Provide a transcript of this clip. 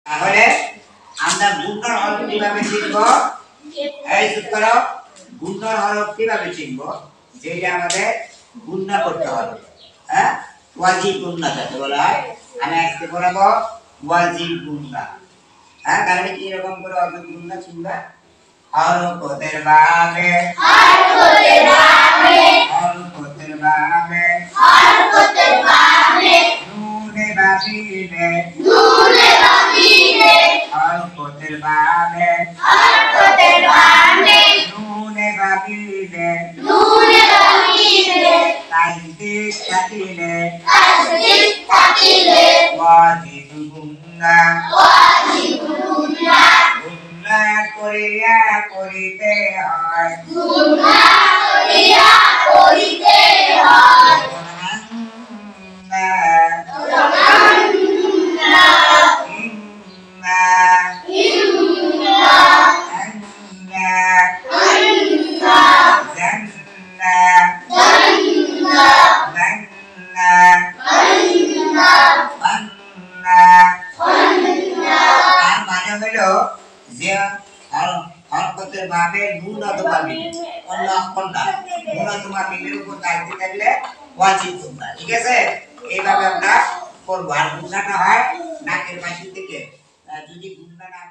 তাহলে আমরা গুণন হরফ কিভাবে শিখব? এই সূত্র গুণন হরফ কিভাবে শিখব? যেটা আমাদের গুণনা করতে হবে। হ্যাঁ, ওয়াজিব গুণনা যাকে বলা হয়। আমি আজকে পড়াবো ওয়াজিব গুণনা। হ্যাঁ, তাহলে কি রকম করে ওয়াজিব গুণনা শিখবা? হরকতের বাবে হরকতের বাবে হরকতের বাবে হরকতের বাবে নুনে বাবিলে নুনে বাবিলে হরকতের বাবে হরকতের বাবে নুনে বাবিলে নুনে বাবিলে তাসদীদ থাকিলে তাসদীদ থাকিলে ওয়াজিব গুণনা ওয়াজিব গুণনা গুণনা করিয়া করিতে হয় গুণনা করিয়া করিতে হয় হরকতের ভাবে নুন অথবা মিম অন্য অক্ষরটা নুন অথবা মিমের উপর দাঁড়িয়ে থাকলে ওয়াজিব গুণনা। ঠিক আছে, এইভাবে আমরা করব। আর গুণনাটা হয় নাকের পাশে থেকে, যদি গুণনা না